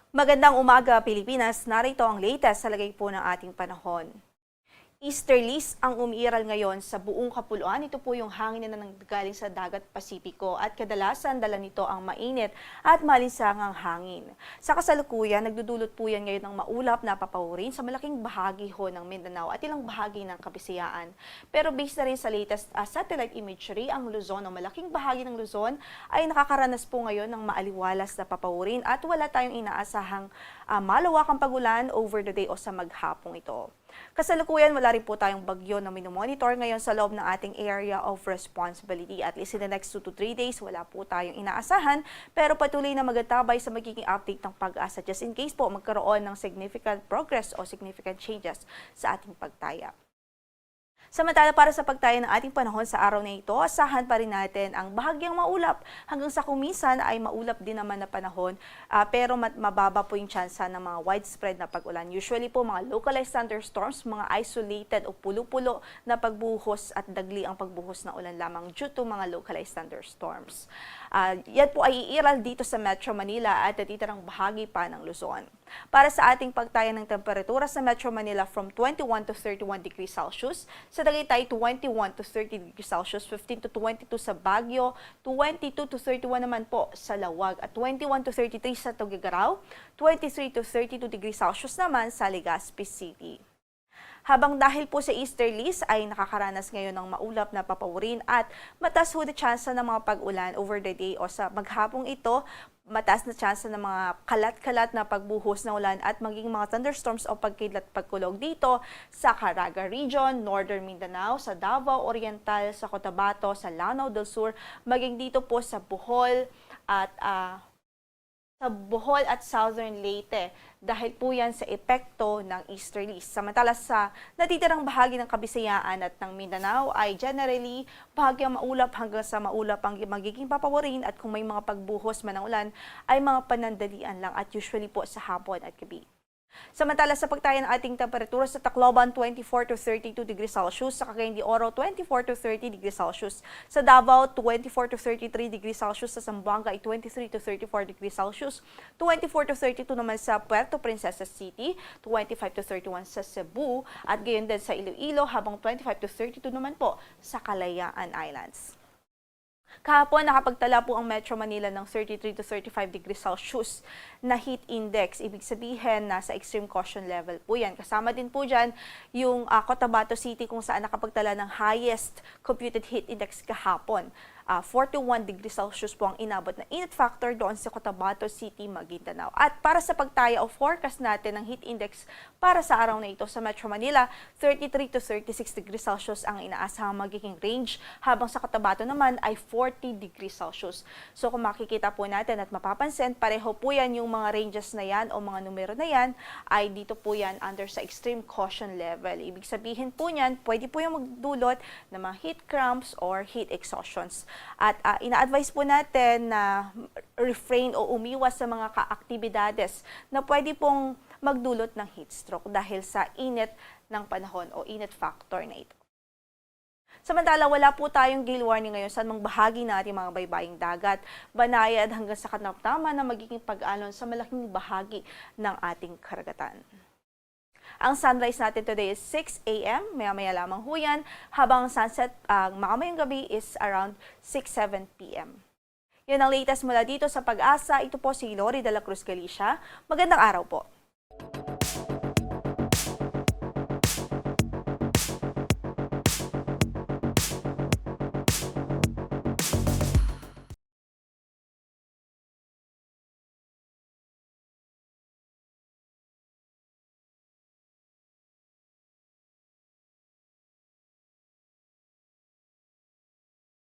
Magandang umaga, Pilipinas. Narito ang latest sa lagay po ng ating panahon. Easterlies ang umiiral ngayon sa buong kapuluan. Ito po yung hangin na nanggaling sa dagat Pasipiko at kadalasan dala nito ang mainit at malinsangang hangin. Sa kasalukuyan, nagdudulot po yan ngayon ng maulap na papawirin sa malaking bahagi ho ng Mindanao at ilang bahagi ng Kabisayaan. Pero based na rin sa latest satellite imagery, ang Luzon, ang malaking bahagi ng Luzon ay nakakaranas po ngayon ng maaliwalas na papawirin at wala tayong inaasahang malawakang pagulan over the day o sa maghapong ito. Kasalukuyan, wala rin po tayong bagyo na minomonitor ngayon sa loob ng ating area of responsibility. At least in the next 2 to 3 days, wala po tayong inaasahan, pero patuloy na magatabay sa magiging update ng pag-asa just in case po magkaroon ng significant progress o significant changes sa ating pagtaya. Samantala, para sa pagtaya ng ating panahon sa araw na ito, asahan pa rin natin ang bahagyang maulap hanggang sa kuminsan ay maulap din naman na panahon, pero mababa po yung tsansa ng mga widespread na pag-ulan. Usually po mga localized thunderstorms, mga isolated o pulo-pulo na pagbuhos at dagli ang pagbuhos ng ulan lamang due to mga localized thunderstorms. Yan po ay iiral dito sa Metro Manila at natitirang bahagi pa ng Luzon. Para sa ating pagtaya ng temperatura sa Metro Manila from 21 to 31 degrees Celsius, sa Tagaytay 21 to 30 degrees Celsius, 15 to 22 sa Baguio, 22 to 31 naman po sa Lawag at 21 to 33 sa Tuguegarao, 23 to 32 degrees Celsius naman sa Legazpi City. Habang dahil po sa easterlies ay nakakaranas ngayon ng maulap na papawirin at mataas ho na tsansa ng mga pag-ulan over the day o sa maghapong ito, mataas na tsansa ng mga kalat-kalat na pagbuhos ng ulan at maging mga thunderstorms o pagkidlat pagkulog dito sa Caraga Region, Northern Mindanao, sa Davao Oriental, sa Cotabato, sa Lanao del Sur, maging dito po sa Bohol at Southern Leyte dahil po yan sa epekto ng easterlies. Samantala sa natitirang bahagi ng Kabisayaan at ng Mindanao ay generally bahagyang maulap hanggang sa maulap ang magiging papawirin at kung may mga pagbuhos man ng ulan ay mga panandalian lang at usually po sa hapon at gabi. Samantala sa pagtaya ng ating temperatura sa Tacloban 24 to 32 degrees Celsius, sa Cagayan de Oro 24 to 30 degrees Celsius, sa Davao 24 to 33 degrees Celsius, sa Zamboanga ay 23 to 34 degrees Celsius, 24 to 32 naman sa Puerto Princesa City, 25 to 31 sa Cebu, at gayon din sa Iloilo habang 25 to 32 naman po sa Kalayaan Islands. Kahapon, nakapagtala po ang Metro Manila ng 33 to 35 degrees Celsius na heat index. Ibig sabihin, nasa extreme caution level po yan. Kasama din po dyan yung Cotabato City kung saan nakapagtala ng highest computed heat index kahapon. 41 degrees Celsius po ang inabot na init factor doon sa Cotabato City, Maguindanao. At para sa pagtaya o forecast natin ng heat index para sa araw na ito sa Metro Manila, 33 to 36 degrees Celsius ang inaasahang magiging range, habang sa Cotabato naman ay 40 degrees Celsius. So kung makikita po natin at mapapansin, pareho po yan yung mga ranges na yan o mga numero na yan, ay dito po yan under sa extreme caution level. Ibig sabihin po niyan, pwede po yung magdulot ng mga heat cramps or heat exhaustions. At ina-advise po natin na refrain o umiwas sa mga kaaktibidades na pwede pong magdulot ng heat stroke dahil sa init ng panahon o init factor na ito. Samantala, wala po tayong gale warning ngayon sa anumang bahagi ng ating mga baybaying dagat, banayad hanggang sa katamtaman na magiging pag-alon sa malaking bahagi ng ating karagatan. Ang sunrise natin today is 6 a.m. Maya-maya lamang ho yan, habang sunset makamayang gabi is around 6-7 p.m. Yan ang latest mula dito sa Pag-asa. Ito po si Lori de la Cruz Galicia. Magandang araw po.